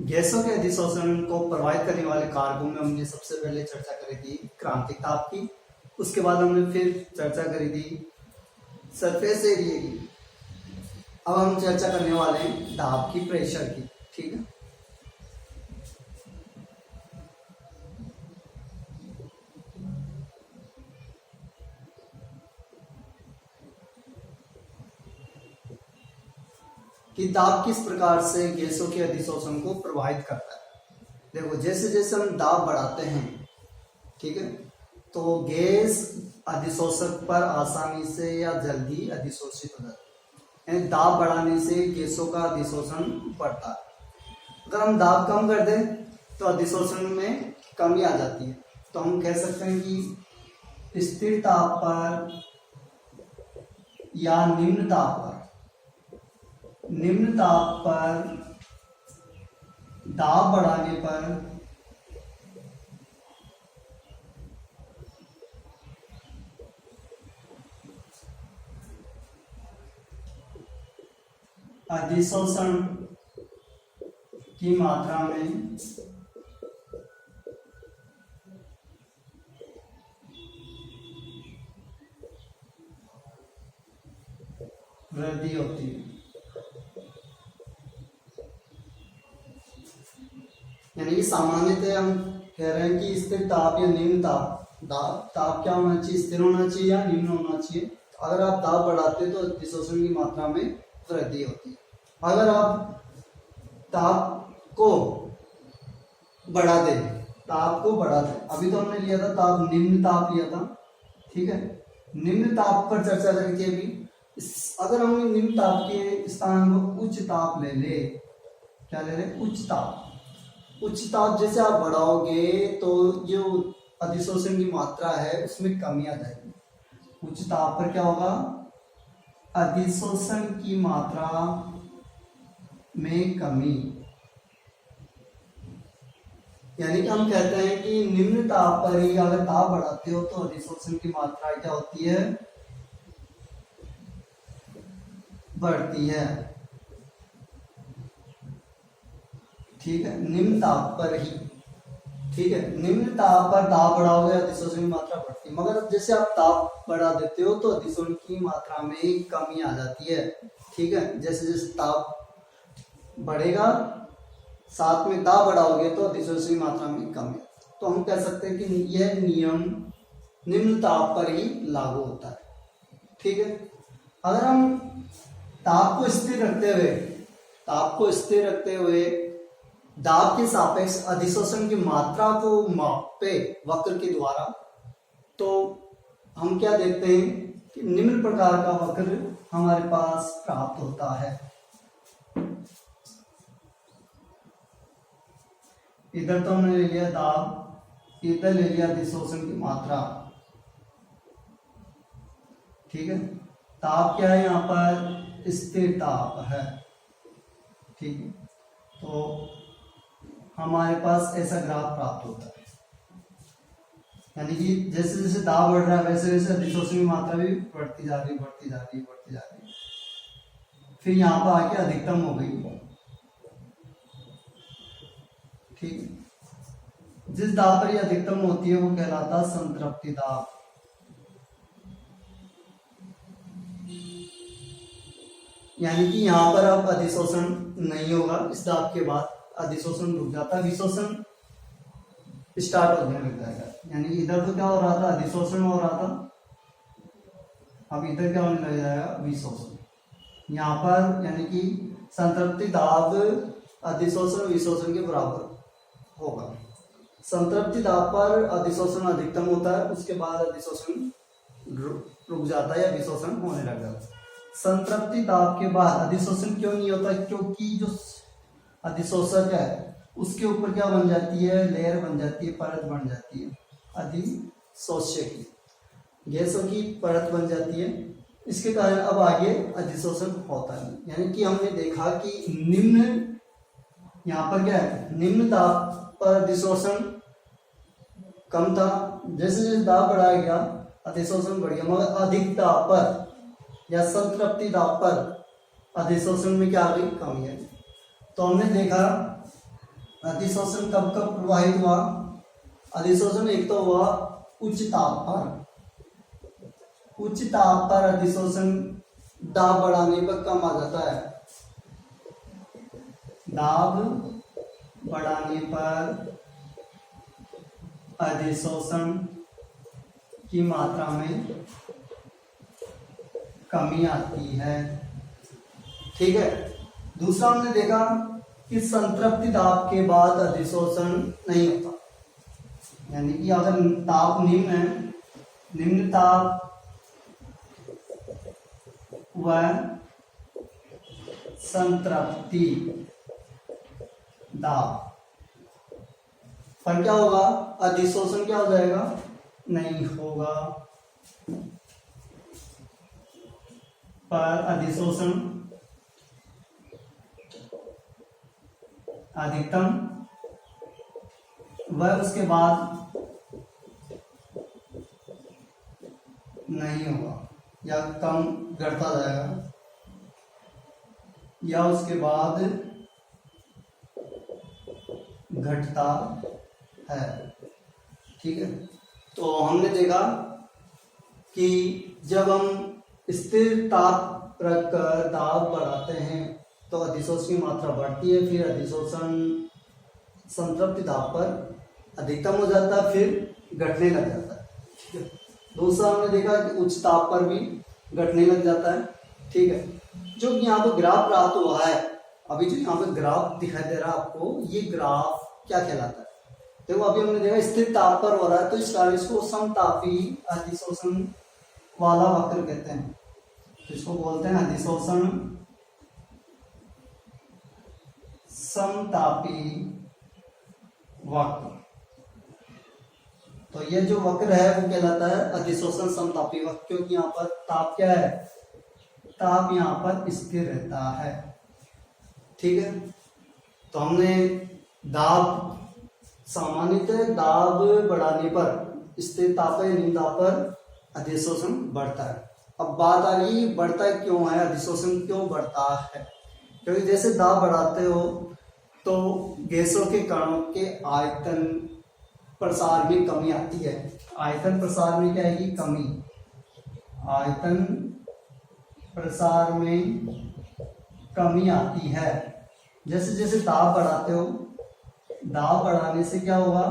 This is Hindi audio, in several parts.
गैसों के अधिशोषण को प्रभावित करने वाले कारकों में हमने सबसे पहले चर्चा करी थी क्रांतिक ताप की। उसके बाद हमने फिर चर्चा करी थी सरफेस एरिया की। अब हम चर्चा करने वाले हैं दाब की, प्रेशर की। ठीक है, कि दाब किस प्रकार से गैसों के अधिशोषण को प्रभावित करता है। देखो, जैसे जैसे हम दाब बढ़ाते हैं, ठीक है, तो गैस अधिशोषक पर आसानी से या जल्दी अधिशोषित हो जाती है। दाब बढ़ाने से गैसों का अधिशोषण बढ़ता है। अगर हम दाब कम कर दें तो अधिशोषण में कमी आ जाती है। तो हम कह सकते हैं कि स्थिर ताप पर या निम्न ताप पर दाब बढ़ाने पर अधिशोषण की मात्रा में वृद्धि होती है। यानी कि सामान्यतः हम कह रहे हैं कि स्थिर ताप या निम्न ताप क्या होना चाहिए, स्थिर होना चाहिए या निम्न होना चाहिए। अगर आप दाब बढ़ाते हैं तो अधिशोषण की मात्रा में वृद्धि होती है। अगर आप ताप को बढ़ा दें, अभी तो हमने लिया था ताप, निम्न ताप लिया था। ठीक है, निम्न ताप पर चर्चा करी थी अभी। अगर हम निम्न ताप के स्थान में उच्च ताप ले ले, क्या ले ले, उच्च ताप जैसे आप बढ़ाओगे तो जो अधिशोषण की मात्रा है उसमें कमी आ जाएगी। उच्च ताप पर क्या होगा, अधिशोषण की मात्रा में कमी। यानी कि हम कहते हैं कि निम्न ताप पर ही अगर ताप बढ़ाते हो तो अधिशोषण की मात्रा क्या होती है, बढ़ती है। ठीक है, निम्न ताप पर ही। ठीक है, निम्न ताप पर दाब बढ़ाओगे अधिशोषण की मात्रा बढ़ती है। मगर जैसे आप ताप बढ़ा देते हो तो अधिशोषण की मात्रा में कमी आ जाती है। ठीक है, जैसे जैसे ताप बढ़ेगा साथ में दाब बढ़ाओगे तो अधिशोषण की मात्रा में कमी। तो हम कह सकते हैं कि यह नियम निम्न ताप पर ही लागू होता है। ठीक है, अगर हम ताप को स्थिर रखते हुए दाब के सापेक्ष अधिशोषण की मात्रा को मापे वक्र के द्वारा, तो हम क्या देखते हैं कि निम्न प्रकार का वक्र हमारे पास प्राप्त होता है। इधर तो हमने ले लिया दाब, इधर ले लिया अधिशोषण की मात्रा। ठीक है, ताप क्या है, यहाँ पर स्थिर ताप है। ठीक है, तो हमारे पास ऐसा ग्राफ प्राप्त होता है। यानी कि जैसे जैसे दाब बढ़ रहा है वैसे वैसे अधिशोषण की मात्रा भी बढ़ती जा रही है। फिर यहाँ पर आके अधिकतम हो गई। ठीक है, जिस दाब पर ये अधिकतम होती है वो कहलाता है संतृप्ति दाब। यानी कि यहाँ पर अब अधिशोषण नहीं होगा, इस दाब के बाद अधिशोषण रुक जाता है, विशोषण स्टार्ट होने लग जाएगा। यानी इधर तो क्या हो रहा था, अधिशोषण हो रहा था, अब इधर क्या होने लग जाएगा, विशोषण। यहाँ पर यानी कि संतृप्ति दाब अधिशोषण विशोषण के बराबर होगा। संतृप्ति दाब पर अधिशोषण अधिकतम होता है, उसके बाद अधिशोषण रुक जाता है या विशोषण होने लग जाता है। संतृप्ति दाब के बाद अधिशोषण क्यों नहीं होता, क्योंकि जो अधिशोषक है उसके ऊपर क्या बन जाती है, लेयर बन जाती है, परत बन जाती है, अधिशोष्य की गैसों की परत बन जाती है। इसके कारण अब आगे अधिशोषण होता है। यानी कि हमने देखा कि निम्न, यहाँ पर क्या है, निम्न दाब पर अधिशोषण कम था, जैसे जैसे दाब बढ़ाया गया अधिशोषण बढ़ गया। मगर अधिक दाब पर या संतृप्ति दाब पर अधिशोषण में क्या आ गई, कमी है। तो हमने देखा अधिशोषण कब कब प्रवाहित हुआ? अधिशोषण एक तो हुआ उच्च ताप पर, उच्च ताप पर अधिशोषण दाब बढ़ाने पर कम आ जाता है, दाब बढ़ाने पर अधिशोषण की मात्रा में कमी आती है। ठीक है। दूसरा हमने देखा कि संतृप्ति दाब के बाद अधिशोषण नहीं होता, यानी कि अगर ताप निम्न है, निम्न ताप व संतृप्ति दाब पर क्या होगा? अधिशोषण क्या हो जाएगा? नहीं होगा। पर अधिशोषण अधिकतम व उसके बाद नहीं होगा, या कम घटता जाएगा, या उसके बाद घटता है। ठीक है। तो हमने देखा कि जब हम स्थिर ताप रखकर दाब बढ़ाते हैं तो अधिशोषण की मात्रा बढ़ती है, फिर अधिशोषण संतृप्ति दाब पर अधिकतम हो जाता है, फिर घटने लग जाता है। ठीक है। दूसरा हमने देखा कि उच्च ताप पर भी घटने लग जाता है। ठीक है। जो यहाँ पर ग्राफ प्राप्त हुआ है, अभी जो यहाँ पे ग्राफ दिखाई दे रहा है आपको, ये ग्राफ क्या कहलाता है? देखो अभी हमने देखा स्थिर ताप पर हो रहा है, तो इस कारण इसको समतापी अधिशोषण वाला वक्र कहते हैं, इसको बोलते हैं अधिशोषण समतापी वक्र। तो ये जो वक्र है वो कहलाता है अधिशोषण समतापी वक्र, क्योंकि यहाँ पर ताप क्या है? ताप यहाँ पर स्थिर रहता है। ठीक है। तो हमने दाब सामान्यतः दाब बढ़ाने पर स्थिर ताप या निम्न ताप पर अधिशोषण बढ़ता है। अब बात आ रही बढ़ता क्यों है, अधिशोषण क्यों बढ़ता है? क्योंकि जैसे दाब बढ़ाते हो तो गैसों के कणों के आयतन प्रसार में कमी आती है। आयतन प्रसार में क्या आएगी? कमी। आयतन प्रसार में कमी आती है। जैसे जैसे दाब बढ़ाते हो, दाब बढ़ाने से क्या होगा?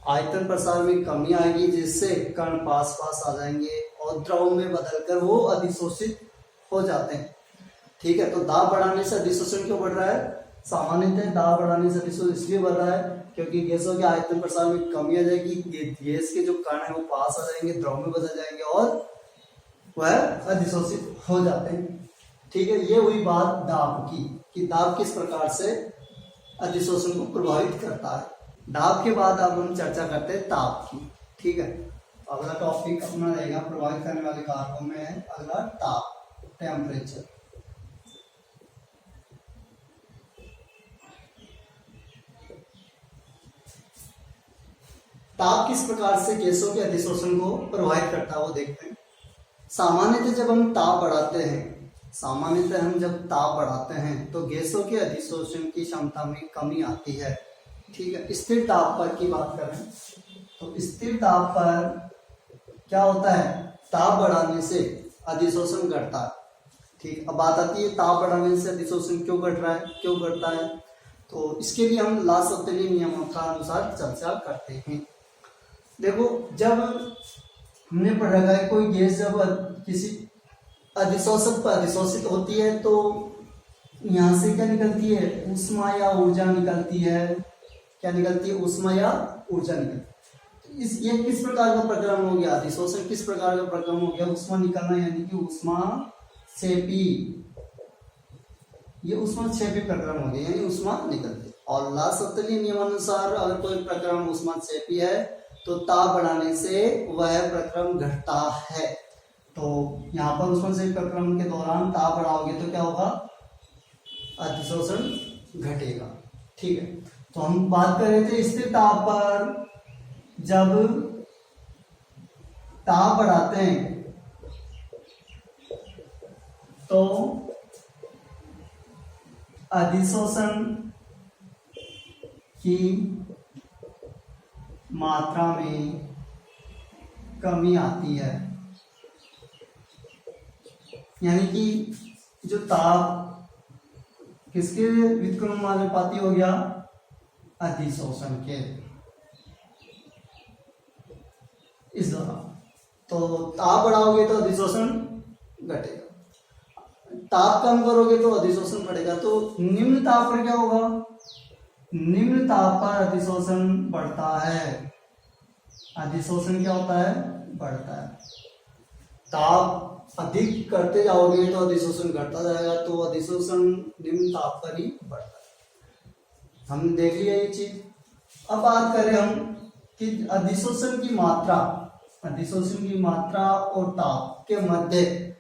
आयतन प्रसार में कमी आएगी, जिससे कण पास पास आ जाएंगे और द्रव में बदलकर वो अधिशोषित हो जाते हैं। ठीक है। तो दाब बढ़ाने से अधिशोषण क्यों बढ़ रहा है? सामान्यतः दाब बढ़ाने से अधिशोषण इसलिए बढ़ रहा है क्योंकि गैसों के आयतन प्रसार में कमी आ जाएगी, गैस के जो कण है वो पास आ जाएंगे, द्रव में बदल जाएंगे और वह अधिशोषित हो जाते हैं। ठीक है। ये हुई बात दाब की, कि दाब किस प्रकार से अधिशोषण को प्रभावित करता है। दाब के बाद अब हम चर्चा करते हैं ताप की। ठीक है। अगला टॉपिक अपना रहेगा प्रभावित करने वाले कारकों में है अगला ताप, टेम्परेचर। ताप किस प्रकार से गैसों के अधिशोषण को प्रभावित करता है वो देखते हैं। सामान्यतः जब हम ताप बढ़ाते हैं, सामान्यतः हम जब ताप बढ़ाते हैं तो गैसों के अधिशोषण की क्षमता में कमी आती है। ठीक है। स्थिर ताप पर की बात करें तो स्थिर ताप पर क्या होता है? ताप बढ़ाने से अधिशोषण घटता है। ठीक। अब बात आती है ताप बढ़ाने से अधिशोषण क्यों घट रहा है, क्यों घटता है? तो इसके लिए हम ला सप्तनी नियमों का अनुसार चर्चा करते हैं। देखो जब हमने पढ़ा है कोई गैस जब किसी अधिशोषक पर अधिशोषित होती है तो यहाँ से क्या निकलती है? ऊष्मा या ऊर्जा निकलती है। क्या निकलती है? ऊष्मा या ऊर्जा निकलती है। ये किस प्रकार का प्रक्रम हो गया? अधिशोषण किस प्रकार का प्रक्रम हो गया? ऊष्मा निकलना, यानी कि ऊष्मा क्षेपी, ये ऊष्मा क्षेपी प्रक्रम हो गया, यानी ऊष्मा निकलती है। और ला सप्तनी नियमानुसार अगर कोई प्रक्रम ऊष्मा क्षेपी है तो ताप बढ़ाने से वह प्रक्रम घटता है। तो यहाँ पर ऊष्मा क्षेपी प्रक्रम के दौरान ताप बढ़ाओगे तो क्या होगा? अधिशोषण घटेगा। ठीक है। तो हम बात कर रहे थे स्थिर ताप पर जब ताप बढ़ाते हैं तो की मात्रा में कमी आती है। यानी कि जो ताप किसके व्युत्क्रमानुपाती हो गया, अधिशोषण के। इस दौरान तो ताप बढ़ाओगे तो अधिशोषण घटेगा, ताप कम करोगे तो अधिशोषण बढ़ेगा। तो निम्न ताप पर क्या होगा, निम्न ताप पर अधिशोषण बढ़ता है। अधिशोषण क्या होता है, बढ़ता है। ताप अधिक करते जाओगे तो अधिशोषण घटता जाएगा, तो अधिशोषण निम्न ताप पर ही बढ़ता है। हमने देख लिया ये चीज। अब बात करें हम कि अधिशोषण की मात्रा, अधिशोषण की मात्रा और ताप के मध्य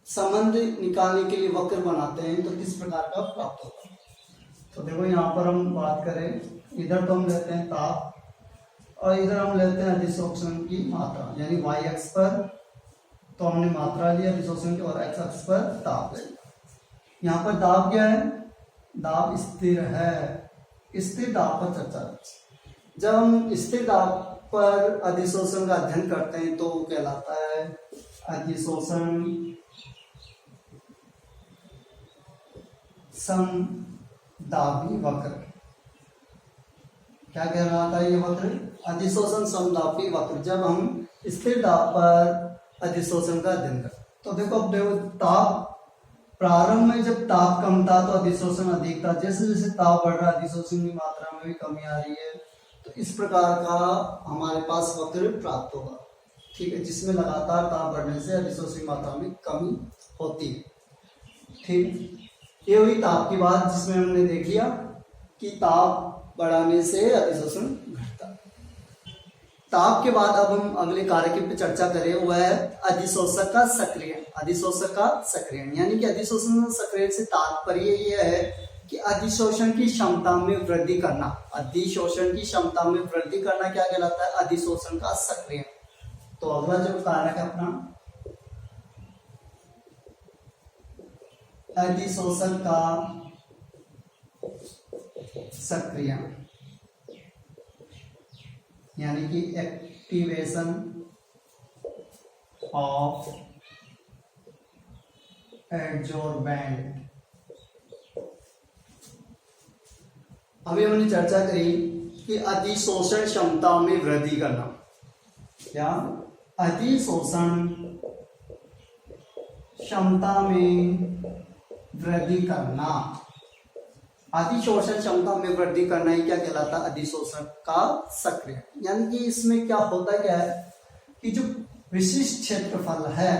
संबंध निकालने के लिए वक्र बनाते हैं, तो किस प्रकार का प्राप्त होगा। तो देखो यहाँ पर हम बात करें, इधर तो हम लेते हैं ताप और इधर हम लेते हैं अधिशोषण की मात्रा, यानी y अक्ष पर तो हमने मात्रा लिया अधिशोषण की और x अक्ष पर ताप ले लिया। यहाँ पर दाब क्या है, दाब स्थिर है। स्थिर दाब पर चर्चा करते। जब हम स्थिर दाब पर अधिशोषण का अध्ययन करते हैं तो वो कहलाता है अधिशोषण समदाबी वक्र। क्या कहलाता है ये वक्र, अधिशोषण समदाबी वक्र। जब हम स्थिर दाब पर अधिशोषण का अध्ययन करते, तो देखो अब देखो ताप प्रारंभ में जब ताप कम था तो अधिशोषण अधिक था, जैसे जैसे ताप बढ़ रहा है अधिशोषण की मात्रा में भी कमी आ रही है। तो इस प्रकार का हमारे पास वक्र प्राप्त होगा, ठीक है, जिसमें लगातार ताप बढ़ने से अधिशोषण की मात्रा में कमी होती है। ठीक, ये हुई ताप की बात, जिसमें हमने देख लिया कि ताप बढ़ाने से अधिशोषण घटता है। ताप के बाद अब हम अगले कारक पे चर्चा करें, वह है अधिशोषक का सक्रियण। अधिशोषक का सक्रियण यानी कि अधिशोषण सक्रियण से तात्पर्य यह है कि अधिशोषण की क्षमता में वृद्धि करना। अधिशोषण की क्षमता में वृद्धि करना क्या कहलाता है, अधिशोषण का सक्रियण। तो अगला जो कारक है अपना अधिशोषक का सक्रियण, यानी कि एक्टिवेशन ऑफ एडजॉर्बेंट। अभी हमने चर्चा करी कि अधिशोषण क्षमता में वृद्धि करना, क्या अधिशोषण क्षमता में वृद्धि करना। अधिशोषण क्षमता में वृद्धि करना ही क्या कहलाता है, अधिशोषण का सक्रियण। यानी कि इसमें क्या होता क्या है कि जो विशिष्ट क्षेत्रफल है,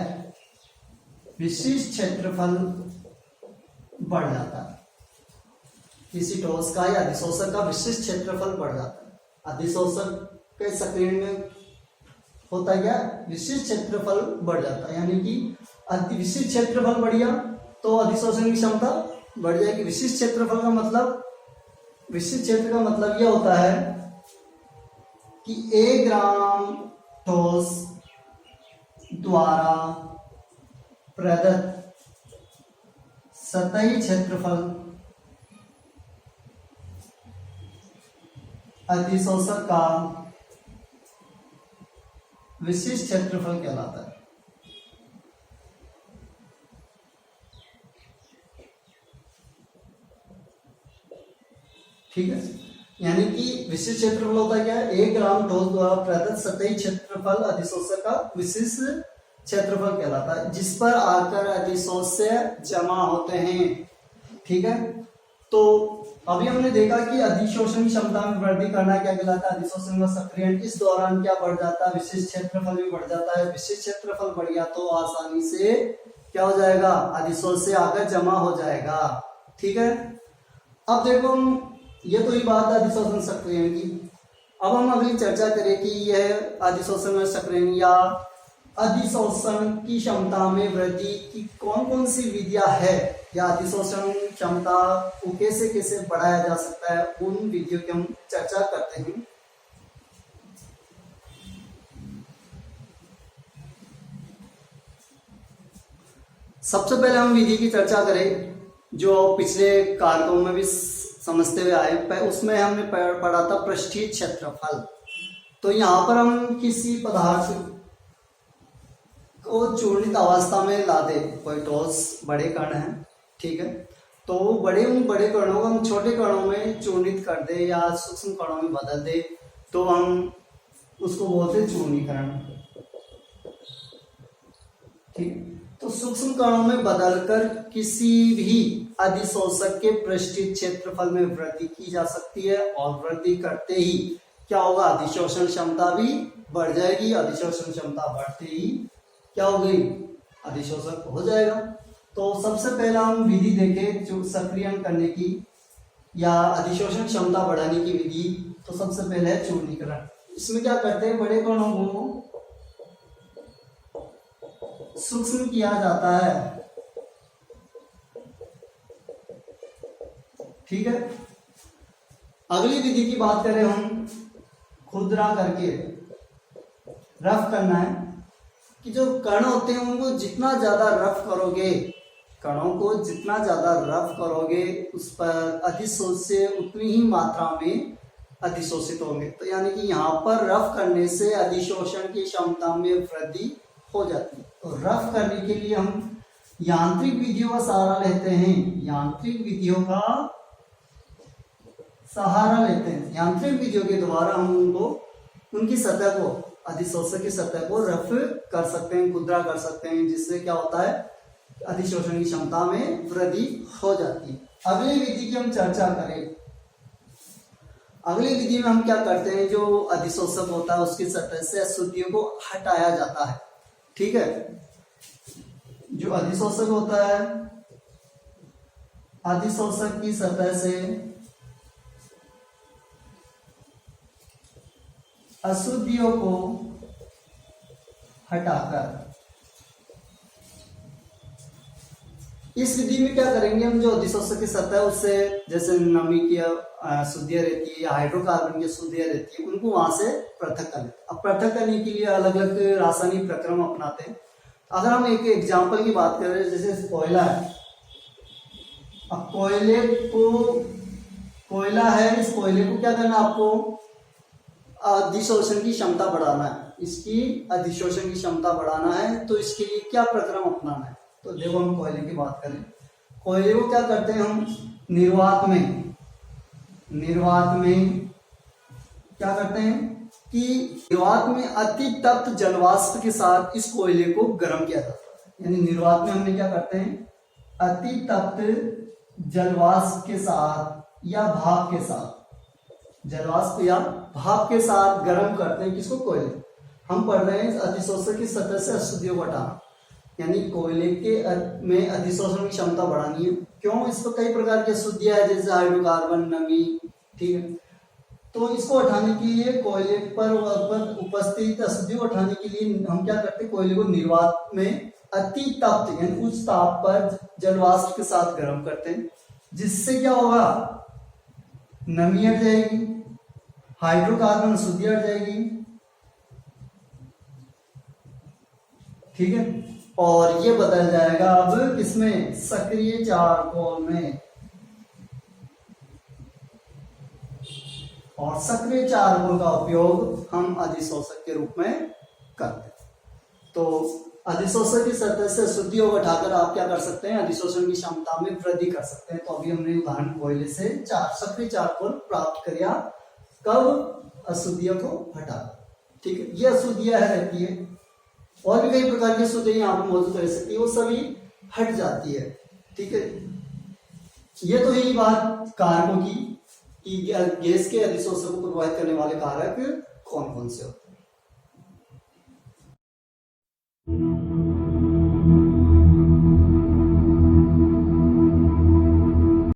विशिष्ट क्षेत्रफल बढ़ जाता है। किसी ठोस का या अधिशोषक का विशिष्ट क्षेत्रफल बढ़ जाता है। अधिशोषक के सक्रियण में होता है क्या, विशिष्ट क्षेत्रफल बढ़ जाता है। यानी कि विशिष्ट क्षेत्रफल बढ़ गया तो अधिशोषण की क्षमता बढ़ जाएगी। विशिष्ट क्षेत्रफल का मतलब, विशिष्ट क्षेत्र का मतलब यह होता है कि 1 ग्राम ठोस द्वारा प्रदत्त सतही क्षेत्रफल अधिशोषक का विशिष्ट क्षेत्रफल कहलाता है। ठीक है, यानी कि विशिष्ट क्षेत्रफल होता है क्या, 1 ग्राम ठोस द्वारा प्रदत्त सतही क्षेत्रफल अधिशोषक का विशिष्ट क्षेत्रफल कहलाता है, जिस पर आकर अधिशोष्य जमा होते हैं। ठीक है, तो अभी हमने देखा कि अधिशोषण की क्षमता में वृद्धि करना क्या कहलाता है, अधिशोषण का सक्रियण। इस दौरान क्या बढ़ जाता है, विशिष्ट क्षेत्रफल भी बढ़ जाता है। विशिष्ट क्षेत्रफल बढ़ गया तो आसानी से क्या हो जाएगा, अधिशोष्य आकर जमा हो जाएगा। ठीक है, अब देखो ये तो ही बात है अधिशोषण सक्रियण की। अब हम अगली चर्चा करें कि यह अधिशोषण सक्रियण या अधिशोषण की क्षमता में वृद्धि की कौन कौन सी विधियां है, या अधिशोषण क्षमता को कैसे कैसे बढ़ाया जा सकता है, उन विधियों की हम चर्चा करते हैं। सबसे पहले हम विधि की चर्चा करें जो पिछले कारकों में भी समझते हुए आए। उसमें हमने पढ़ा था पृष्ठीय क्षेत्रफल। तो यहाँ पर हम किसी पदार्थ को चूर्णित अवस्था में ला दे, कोई ठोस बड़े कण है, ठीक है, तो उन बड़े कणों को हम छोटे कणों में चूर्णित कर दे या सूक्ष्म कणों में बदल दे, तो हम उसको बोलते हैं चूर्णीकरण, ठीक। तो सूक्ष्म कणों में बदलकर किसी भी अधिशोषक के पृष्ठीय क्षेत्रफल में वृद्धि की जा सकती है, और वृद्धि करते ही क्या होगा, अधिशोषण क्षमता भी बढ़ जाएगी। अधिशोषण क्षमता बढ़ते ही क्या होगी, अधिशोषक हो जाएगा। तो सबसे पहला हम विधि देखें जो सक्रियण करने की या अधिशोषण क्षमता बढ़ाने की विधि, तो सबसे पहले है चूर्णीकरण। इसमें क्या करते हैं, बड़े कणों को सूक्ष्म किया जाता है, ठीक है। अगली विधि की बात करें हम, खुरदरा करके रफ करना है, कि जो कण होते हैं उनको जितना ज्यादा रफ करोगे, कणों को जितना ज्यादा रफ करोगे, उस पर अधिशोष से उतनी ही मात्रा में अधिशोषित होंगे। तो यानी कि यहाँ पर रफ करने से अधिशोषण की क्षमता में वृद्धि हो जाती है। तो रफ करने के लिए हम यांत्रिक विधियों का सहारा लेते हैं, यांत्रिक विधियों का सहारा लेते हैं। यांत्रिक विधियों के द्वारा हम उनको, उनकी सतह को, अधिशोषक की सतह को रफ कर सकते हैं, खुरदरा कर सकते हैं, जिससे क्या होता है, अधिशोषण की क्षमता में वृद्धि हो जाती है। अगली विधि की हम चर्चा करें। अगली विधि में हम क्या करते हैं, जो अधिशोषक होता है उसकी सतह से अशुद्धियों को हटाया जाता है, ठीक है। जो अधिशोषक होता है, अधिशोषक की सतह से अशुद्धियों को हटाकर, इस विधि में क्या करेंगे हम, जो अधिशोषक की सतह है उससे जैसे नमी की अशुद्धियां रहती है या हाइड्रोकार्बन की अशुद्धियां रहती है, उनको वहां से पृथक कर लेते। अब पृथक करने के लिए अलग अलग रासायनिक प्रक्रम अपनाते हैं। अगर हम एक एग्जाम्पल की बात करें, जैसे कोयला है, अब कोयला है, इस कोयले को क्या करना, आपको अधिशोषण की क्षमता बढ़ाना है, इसकी अधिशोषण की क्षमता बढ़ाना है। तो इसके लिए क्या प्रक्रम अपनाना है, तो देखो हम कोयले की बात करें, कोयले को क्या करते हैं हम, निर्वात में क्या करते हैं कि निर्वात में अति तप्त जलवाष्प के साथ इस कोयले को गर्म किया जाता है। यानी निर्वात में हमने क्या करते हैं, अति तप्त जलवाष्प के साथ या भाप के साथ, जलवाष्प या भाप के साथ गर्म करते हैं किसको, कोयले। हम पढ़ रहे हैं अधिशोषक की सतह से अशुद्धियों को हटाना, यानी कोयले के में अधिशोषण की क्षमता बढ़ानी है। क्यों, इस पर कई प्रकार की अशुद्धियां है, जैसे हाइड्रोकार्बन, नमी, ठीक है। तो इसको हटाने के लिए, कोयले पर उपस्थित अशुद्धियों को हटाने के लिए हम क्या करते हैं, कोयले को निर्वात में अति तप्त यानी उच्च ताप पर जलवाष्प के साथ गर्म करते हैं, जिससे क्या होगा, नमी हट जाएगी, हाइड्रोकार्बन अशुद्धि हट जाएगी, ठीक है। और ये बदल जाएगा अब किसमें, सक्रिय चारकोल में। और सक्रिय चारकोल का उपयोग हम अधिशोषक के रूप में करते हैं। तो अधिशोषक की सतह से अशुद्धियों को हटाकर आप क्या कर सकते हैं, अधिशोषण की क्षमता में वृद्धि कर सकते हैं। तो अभी हमने उदाहरण कोयले से सक्रिय चारकोल प्राप्त किया, कब, अशुद्धियों को हटा, ठीक है। ये अशुद्धियां रहती है, और भी कई प्रकार की अशुद्धियां यहाँ पर मौजूद रह सकती है, वो सभी हट जाती है, ठीक है। ये तो यही बात कारकों की कि गैस के अधिशोषक को प्रभावित करने वाले कारक कौन कौन से होते हैं।